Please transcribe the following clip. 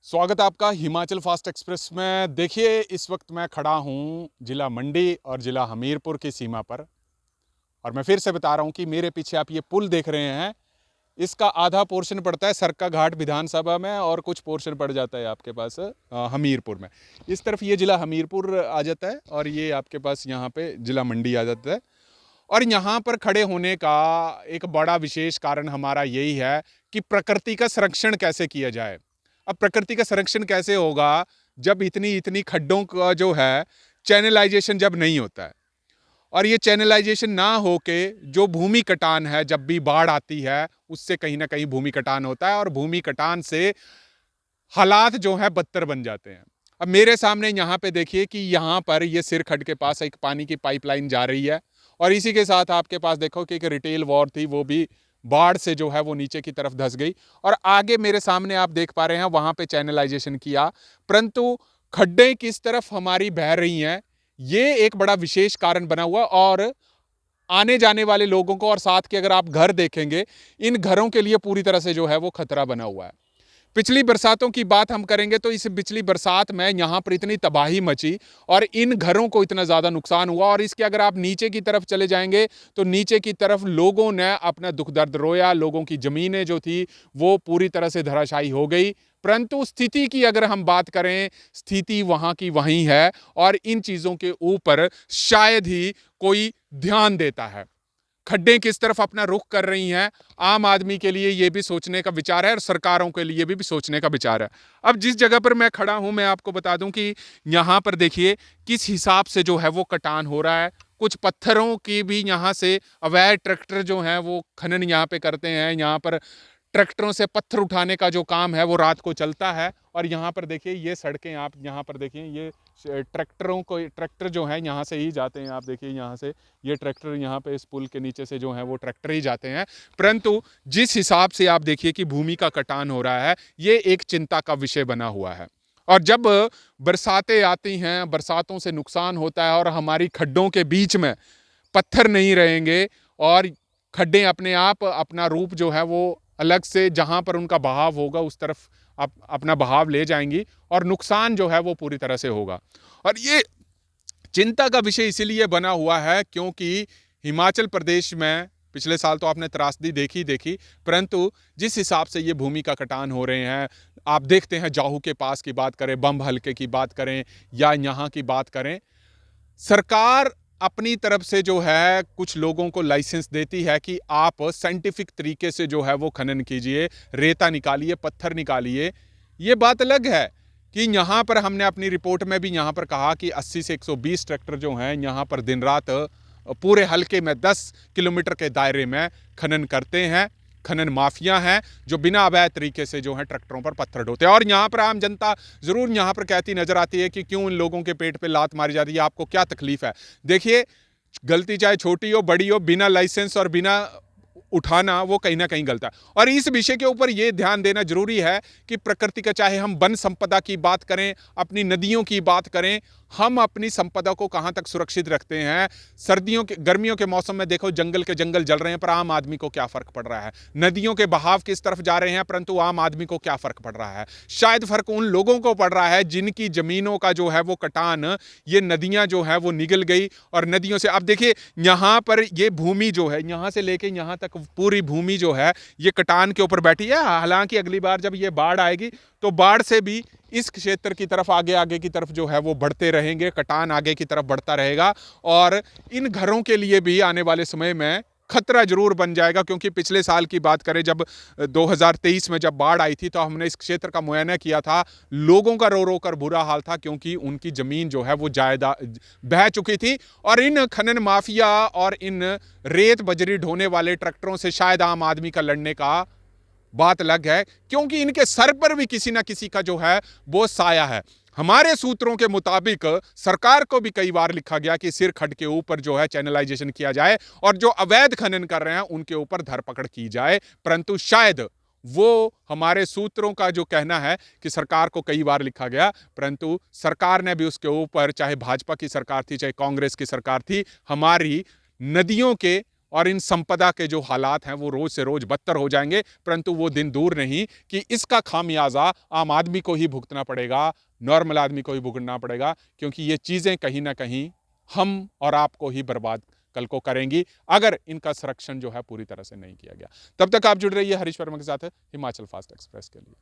स्वागत है आपका हिमाचल फास्ट एक्सप्रेस में। देखिए, इस वक्त मैं खड़ा हूँ जिला मंडी और जिला हमीरपुर की सीमा पर। और मैं फिर से बता रहा हूँ कि मेरे पीछे आप ये पुल देख रहे हैं, इसका आधा पोर्शन पड़ता है सरकाघाट विधानसभा में और कुछ पोर्शन पड़ जाता है आपके पास हमीरपुर में। इस तरफ ये जिला हमीरपुर आ जाता है और ये आपके पास यहाँ पे जिला मंडी आ जाता है। और यहाँ पर खड़े होने का एक बड़ा विशेष कारण हमारा यही है कि प्रकृति का संरक्षण कैसे किया जाए। अब प्रकृति का संरक्षण कैसे होगा जब इतनी इतनी खड्डों का जो है चैनलाइजेशन जब नहीं होता है। और ये चैनलाइजेशन ना होके जो भूमि कटान है, जब भी बाढ़ आती है उससे कहीं ना कहीं भूमि कटान होता है और भूमि कटान से हालात जो है बदतर बन जाते हैं। अब मेरे सामने यहाँ पे देखिए कि यहाँ पर ये सिरखड्ड के पास एक पानी की पाइपलाइन जा रही है और इसी के साथ आपके पास देखो कि एक रिटेल वॉर थी, वो भी बाढ़ से जो है वो नीचे की तरफ धंस गई। और आगे मेरे सामने आप देख पा रहे हैं वहां पे चैनलाइजेशन किया, परंतु खड्डे किस तरफ हमारी बह रही हैं ये एक बड़ा विशेष कारण बना हुआ। और आने जाने वाले लोगों को और साथ के अगर आप घर देखेंगे, इन घरों के लिए पूरी तरह से जो है वो खतरा बना हुआ है। पिछली बरसातों की बात हम करेंगे तो इस पिछली बरसात में यहाँ पर इतनी तबाही मची और इन घरों को इतना ज़्यादा नुकसान हुआ। और इसके अगर आप नीचे की तरफ चले जाएंगे तो नीचे की तरफ लोगों ने अपना दुख दर्द रोया, लोगों की ज़मीनें जो थी वो पूरी तरह से धराशायी हो गई। परंतु स्थिति की अगर हम बात करें, स्थिति वहाँ की वहीं है और इन चीज़ों के ऊपर शायद ही कोई ध्यान देता है। खड्डें किस तरफ अपना रुख कर रही हैं, आम आदमी के लिए ये भी सोचने का विचार है और सरकारों के लिए भी सोचने का विचार है। अब जिस जगह पर मैं खड़ा हूं मैं आपको बता दूं कि यहाँ पर देखिए किस हिसाब से जो है वो कटान हो रहा है। कुछ पत्थरों की भी यहाँ से अवैध ट्रैक्टर जो हैं वो खनन यहाँ पे करते हैं। यहाँ पर ट्रैक्टरों से पत्थर उठाने का जो काम है वो रात को चलता है। और यहाँ पर देखिए ये सड़कें, आप यहाँ पर देखिए ये ट्रैक्टर जो है यहाँ से ही जाते हैं। आप देखिए यहाँ से ये ट्रैक्टर यहाँ पे इस पुल के नीचे से जो है वो ट्रैक्टर ही जाते हैं। परंतु जिस हिसाब से आप देखिए कि भूमि का कटान हो रहा है, ये एक चिंता का विषय बना हुआ है। और जब बरसातें आती हैं, बरसातों से नुकसान होता है और हमारी खड्डों के बीच में पत्थर नहीं रहेंगे और खड्डे अपने आप अपना रूप जो है वो अलग से जहां पर उनका बहाव होगा उस तरफ अपना बहाव ले जाएंगी और नुकसान जो है वो पूरी तरह से होगा। और ये चिंता का विषय इसीलिए बना हुआ है क्योंकि हिमाचल प्रदेश में पिछले साल तो आपने त्रासदी देखी, परंतु जिस हिसाब से ये भूमि का कटान हो रहे हैं, आप देखते हैं जाहू के पास की बात करें, बम हल्के की बात करें या यहाँ की बात करें, सरकार अपनी तरफ से जो है कुछ लोगों को लाइसेंस देती है कि आप साइंटिफिक तरीके से जो है वो खनन कीजिए, रेता निकालिए, पत्थर निकालिए। ये बात अलग है कि यहाँ पर हमने अपनी रिपोर्ट में भी यहाँ पर कहा कि 80 से 120 ट्रैक्टर जो हैं यहाँ पर दिन रात पूरे हल्के में 10 किलोमीटर के दायरे में खनन करते हैं। खनन माफिया हैं जो बिना अवैध तरीके से जो है ट्रैक्टरों पर पत्थर ढोते हैं। और यहाँ पर आम जनता जरूर यहाँ पर कहती नजर आती है कि क्यों इन लोगों के पेट पे लात मारी जाती है, आपको क्या तकलीफ है। देखिए, गलती चाहे छोटी हो बड़ी हो, बिना लाइसेंस और बिना उठाना वो कहीं ना कहीं गलत है। और इस विषय के ऊपर ये ध्यान देना जरूरी है कि प्रकृति का, चाहे हम वन संपदा की बात करें, अपनी नदियों की बात करें, हम अपनी संपदा को कहां तक सुरक्षित रखते हैं। सर्दियों के गर्मियों के मौसम में देखो जंगल के जंगल जल रहे हैं, पर आम आदमी को क्या फर्क पड़ रहा है। नदियों के बहाव किस तरफ जा रहे हैं, परंतु आम आदमी को क्या फर्क पड़ रहा है। शायद फर्क उन लोगों को पड़ रहा है जिनकी जमीनों का जो है वो कटान, ये नदियां जो है वो निगल गई और नदियों से अब देखिए यहां पर ये भूमि जो है यहां से लेके यहां तक पूरी भूमि जो है ये कटान के ऊपर बैठी है। हालांकि अगली बार जब ये बाढ़ आएगी तो बाढ़ से भी इस क्षेत्र की तरफ आगे की तरफ जो है वो बढ़ते रहेंगे, कटान आगे की तरफ बढ़ता रहेगा और इन घरों के लिए भी आने वाले समय में खतरा जरूर बन जाएगा। क्योंकि पिछले साल की बात करें, जब 2023 में जब बाढ़ आई थी तो हमने इस क्षेत्र का मुआयना किया था, लोगों का रो रो कर बुरा हाल था क्योंकि उनकी जमीन जो है वो जायदाद बह चुकी थी। और इन खनन माफिया और इन रेत बजरी ढोने वाले ट्रैक्टरों से शायद आम आदमी का लड़ने का बात अलग है, क्योंकि इनके सर पर भी किसी ना किसी का जो है वो साया है। हमारे सूत्रों के मुताबिक सरकार को भी कई बार लिखा गया कि सिरखड्ड के ऊपर जो है चैनलाइजेशन किया जाए और जो अवैध खनन कर रहे हैं उनके ऊपर धरपकड़ की जाए, परंतु शायद वो हमारे सूत्रों का जो कहना है कि सरकार को कई बार लिखा गया, परंतु सरकार ने भी उसके ऊपर, चाहे भाजपा की सरकार थी चाहे कांग्रेस की सरकार थी, हमारी नदियों के और इन संपदा के जो हालात हैं वो रोज से रोज बदतर हो जाएंगे, परंतु वो दिन दूर नहीं कि इसका खामियाजा आम आदमी को ही भुगतना पड़ेगा, नॉर्मल आदमी को ही भुगतना पड़ेगा, क्योंकि ये चीज़ें कहीं ना कहीं हम और आपको ही बर्बाद कल को करेंगी अगर इनका संरक्षण जो है पूरी तरह से नहीं किया गया। तब तक आप जुड़ रहिए हरीश वर्मा के साथ हिमाचल फास्ट एक्सप्रेस के लिए।